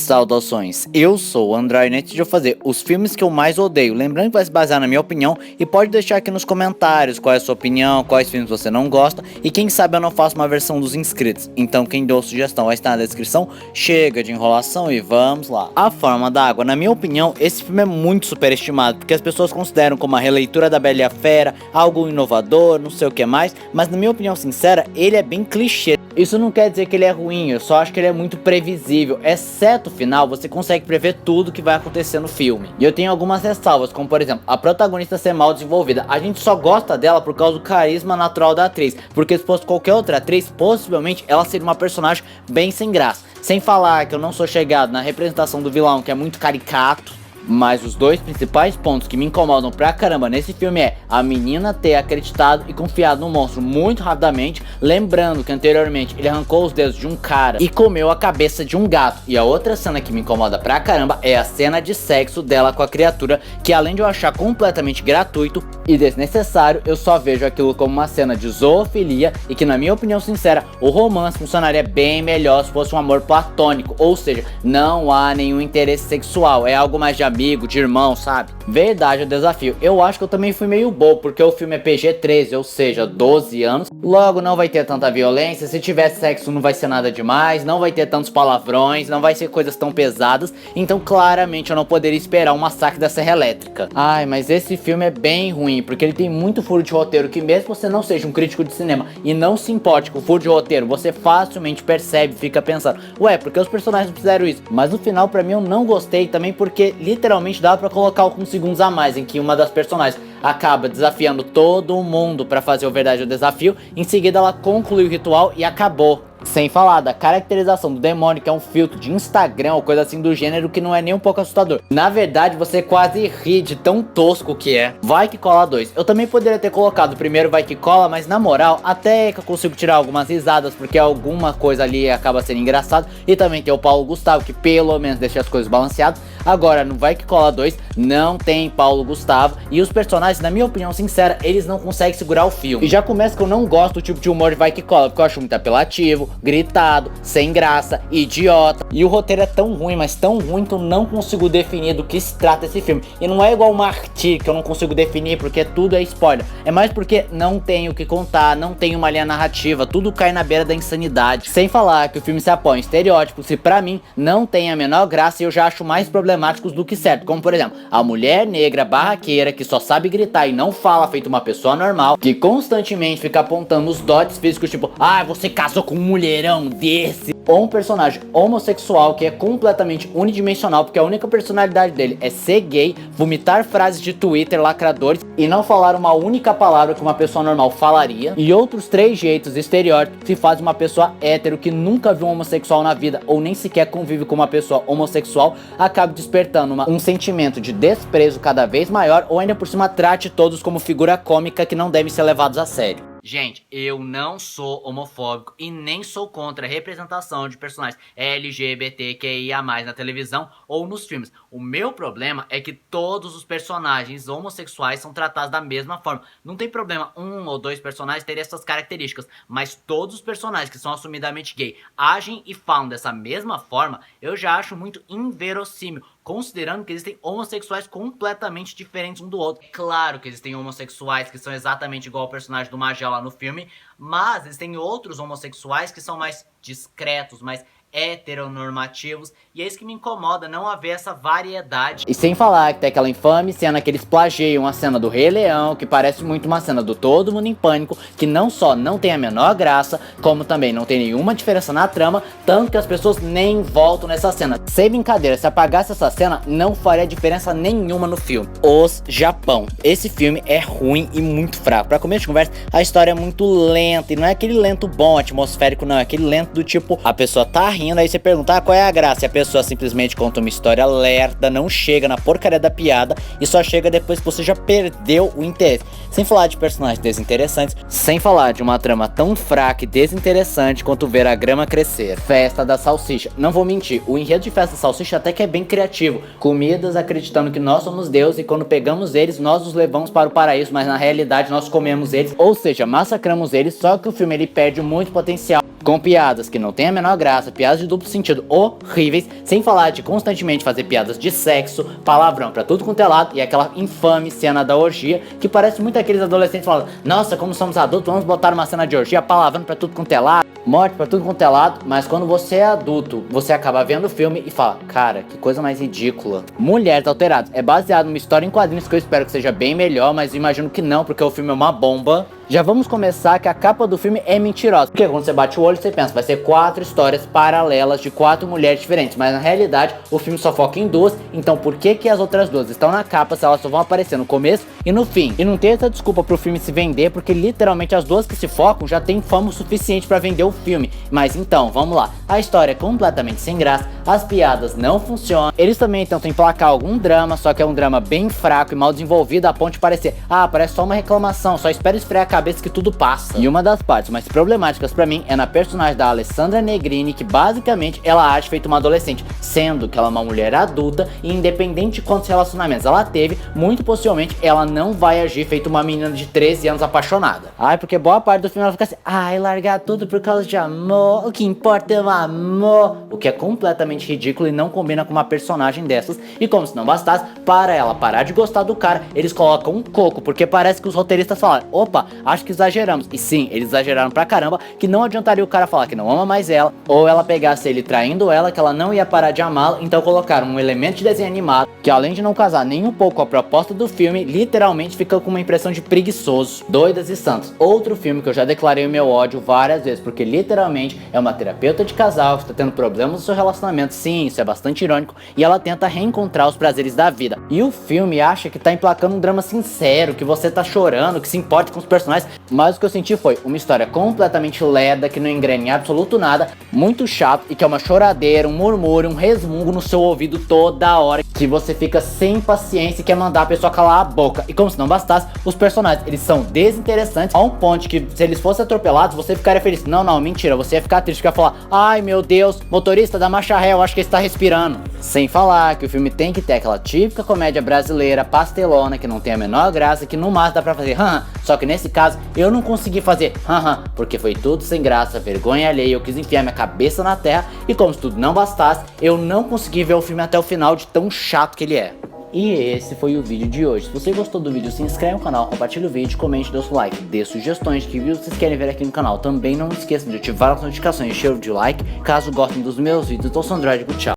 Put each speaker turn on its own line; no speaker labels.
Saudações, eu sou o André e antes de eu fazer os filmes que eu mais odeio, lembrando que vai se basear na minha opinião e pode deixar aqui nos comentários qual é a sua opinião, quais filmes você não gosta e quem sabe eu não faço uma versão dos inscritos, então quem deu sugestão vai estar na descrição, chega de enrolação e vamos lá. A Forma da Água, na minha opinião, esse filme é muito superestimado, porque as pessoas consideram como uma releitura da Bela e a Fera, algo inovador, não sei o que mais, mas na minha opinião sincera, ele é bem clichê. Isso não quer dizer que ele é ruim, eu só acho que ele é muito previsível, exceto o final, você consegue prever tudo que vai acontecer no filme. E eu tenho algumas ressalvas, como por exemplo, a protagonista ser mal desenvolvida, a gente só gosta dela por causa do carisma natural da atriz, porque se fosse qualquer outra atriz, possivelmente ela seria uma personagem bem sem graça. Sem falar que eu não sou chegado na representação do vilão, que é muito caricato. Mas os dois principais pontos que me incomodam pra caramba nesse filme é a menina ter acreditado e confiado no monstro muito rapidamente, lembrando que anteriormente ele arrancou os dedos de um cara e comeu a cabeça de um gato. E a outra cena que me incomoda pra caramba é a cena de sexo dela com a criatura, que além de eu achar completamente gratuito e desnecessário, eu só vejo aquilo como uma cena de zoofilia e que na minha opinião sincera, o romance funcionaria bem melhor se fosse um amor platônico, ou seja, não há nenhum interesse sexual, é algo mais de amigo, de irmão, sabe? Verdade, o desafio. Eu acho que eu também fui meio bobo, porque o filme é PG-13, ou seja, 12 anos. Logo, não vai ter tanta violência. Se tiver sexo, não vai ser nada demais. Não vai ter tantos palavrões. Não vai ser coisas tão pesadas. Então, claramente, eu não poderia esperar um massacre da Serra Elétrica. Ai, mas esse filme é bem ruim, porque ele tem muito furo de roteiro, que mesmo você não seja um crítico de cinema e não se importe com o furo de roteiro, você facilmente percebe, fica pensando, ué, por que os personagens não fizeram isso? Mas no final, pra mim, eu não gostei também, porque literalmente dá pra colocar alguns segundos a mais em que uma das personagens acaba desafiando todo mundo pra fazer o verdadeiro desafio, em seguida ela conclui o ritual e acabou. Sem falar da caracterização do demônio, que é um filtro de Instagram ou coisa assim do gênero, que não é nem um pouco assustador. Na verdade, você quase ri de tão tosco que é. Vai Que Cola 2. Eu também poderia ter colocado o primeiro Vai Que Cola, mas na moral, até que eu consigo tirar algumas risadas, porque alguma coisa ali acaba sendo engraçado. E também tem o Paulo Gustavo, que pelo menos deixa as coisas balanceadas. Agora, no Vai Que Cola 2, não tem Paulo Gustavo. E os personagens, na minha opinião sincera, eles não conseguem segurar o filme. E já começa que eu não gosto do tipo de humor de Vai Que Cola, porque eu acho muito apelativo, gritado, sem graça, idiota. E o roteiro é tão ruim, mas tão ruim que eu não consigo definir do que se trata esse filme. E não é igual o Martyr, que eu não consigo definir porque tudo é spoiler. É mais porque não tem o que contar, não tem uma linha narrativa, tudo cai na beira da insanidade. Sem falar que o filme se apoia em estereótipos e pra mim não tem a menor graça e eu já acho mais problemáticos do que certo. Como por exemplo, a mulher negra barraqueira que só sabe gritar e não fala feito uma pessoa normal, que constantemente fica apontando os dotes físicos tipo, ah, você casou com um mulherão desse. Ou um personagem homossexual que é completamente unidimensional, porque a única personalidade dele é ser gay, vomitar frases de Twitter lacradores e não falar uma única palavra que uma pessoa normal falaria. E outros 3 jeitos estereótipos que fazem uma pessoa hétero que nunca viu um homossexual na vida ou nem sequer convive com uma pessoa homossexual acabe despertando um sentimento de desprezo cada vez maior, ou ainda por cima trate todos como figura cômica que não devem ser levados a sério. Gente, eu não sou homofóbico e nem sou contra a representação de personagens LGBTQIA+, na televisão ou nos filmes. O meu problema é que todos os personagens homossexuais são tratados da mesma forma. Não tem problema 1 ou 2 personagens terem essas características, mas todos os personagens que são assumidamente gay agem e falam dessa mesma forma, eu já acho muito inverossímil, considerando que existem homossexuais completamente diferentes um do outro. É claro que existem homossexuais que são exatamente igual ao personagem do Magela no filme, mas existem outros homossexuais que são mais discretos, mais heteronormativos, e é isso que me incomoda, não haver essa variedade. E sem falar que tem aquela infame cena que eles plagiam a cena do Rei Leão, que parece muito uma cena do Todo Mundo em Pânico, que não só não tem a menor graça, como também não tem nenhuma diferença na trama, tanto que as pessoas nem voltam nessa cena. Sem brincadeira, se apagasse essa cena, não faria diferença nenhuma no filme. Os Japão. Esse filme é ruim e muito fraco. Pra começo de conversa, a história é muito lenta, e não é aquele lento bom, atmosférico, não, é aquele lento do tipo, a pessoa tá rindo, aí você pergunta, qual é a graça? E a pessoa simplesmente conta uma história lerda, não chega na porcaria da piada e só chega depois que você já perdeu o interesse. Sem falar de personagens desinteressantes, sem falar de uma trama tão fraca e desinteressante quanto ver a grama crescer. Festa da Salsicha. Não vou mentir, o enredo de Festa da Salsicha até que é bem criativo. Comidas acreditando que nós somos Deus e quando pegamos eles, nós os levamos para o paraíso, mas na realidade nós comemos eles, ou seja, massacramos eles, só que o filme ele perde muito potencial. Com piadas que não tem a menor graça, piadas piadas de duplo sentido horríveis, sem falar de constantemente fazer piadas de sexo, palavrão pra tudo quanto é lado, e aquela infame cena da orgia, que parece muito aqueles adolescentes falando: nossa, como somos adultos, vamos botar uma cena de orgia, palavrão pra tudo quanto é lado, morte pra tudo quanto é lado. Mas quando você é adulto, você acaba vendo o filme e fala: cara, que coisa mais ridícula. Mulheres Alteradas é baseado numa história em quadrinhos que eu espero que seja bem melhor, mas eu imagino que não, porque o filme é uma bomba. Já vamos começar que a capa do filme é mentirosa, porque quando você bate o olho você pensa, vai ser 4 histórias paralelas de 4 mulheres diferentes, mas na realidade o filme só foca em 2, então por que que as outras 2 estão na capa se elas só vão aparecer no começo e no fim? E não tem essa desculpa pro filme se vender, porque literalmente as 2 que se focam já tem fama o suficiente pra vender o filme. Mas então, vamos lá, a história é completamente sem graça, as piadas não funcionam, eles também tentam emplacar algum drama, só que é um drama bem fraco e mal desenvolvido a ponto de parecer: ah, parece só uma reclamação, só espera esfriar a cabeça que tudo passa. E uma das partes mais problemáticas pra mim é na personagem da Alessandra Negrini, que basicamente ela age feito uma adolescente, sendo que ela é uma mulher adulta e independente de quantos relacionamentos ela teve, muito possivelmente ela não vai agir feito uma menina de 13 anos apaixonada. Ai, porque boa parte do filme ela fica assim: ai, largar tudo por causa de amor, o que importa é o amor, o que é completamente ridículo e não combina com uma personagem dessas. E como se não bastasse, para ela parar de gostar do cara, eles colocam um coco, porque parece que os roteiristas falaram: opa, acho que exageramos. E sim, eles exageraram pra caramba, que não adiantaria o cara falar que não ama mais ela, ou ela pegasse ele traindo ela, que ela não ia parar de amá-lo. Então colocaram um elemento de desenho animado, que além de não casar nem um pouco com a proposta do filme, literalmente fica com uma impressão de preguiçoso. Doidas e Santos, outro filme que eu já declarei o meu ódio várias vezes, porque literalmente é uma terapeuta de casal que está tendo problemas no seu relacionamento, sim, isso é bastante irônico, e ela tenta reencontrar os prazeres da vida. E o filme acha que tá emplacando um drama sincero, que você tá chorando, que se importa com os personagens, mas o que eu senti foi uma história completamente leda, que não engrena em absoluto nada, muito chato e que é uma choradeira, um murmúrio, um resmungo no seu ouvido toda hora, que você fica sem paciência e quer mandar a pessoa calar a boca. E como se não bastasse, os personagens, eles são desinteressantes a um ponto que se eles fossem atropelados, você ficaria feliz. Não, não, mentira, você ia ficar triste, ia falar: ai meu Deus, motorista da marcha ré, eu acho que ele está respirando. Sem falar que o filme tem que ter aquela típica comédia brasileira pastelona, que não tem a menor graça, que no máximo dá pra fazer haha, só que nesse caso eu não consegui fazer haha, porque foi tudo sem graça, vergonha alheia, eu quis enfiar minha cabeça na terra, e como se tudo não bastasse, eu não consegui ver o filme até o final de tão chato que ele é. E esse foi o vídeo de hoje. Se você gostou do vídeo, se inscreve no canal, compartilha o vídeo, comente, dê o seu like, dê sugestões de que vídeos vocês querem ver aqui no canal. Também não esqueça de ativar as notificações e encher de like, caso gostem dos meus vídeos. Eu sou o Android, tchau.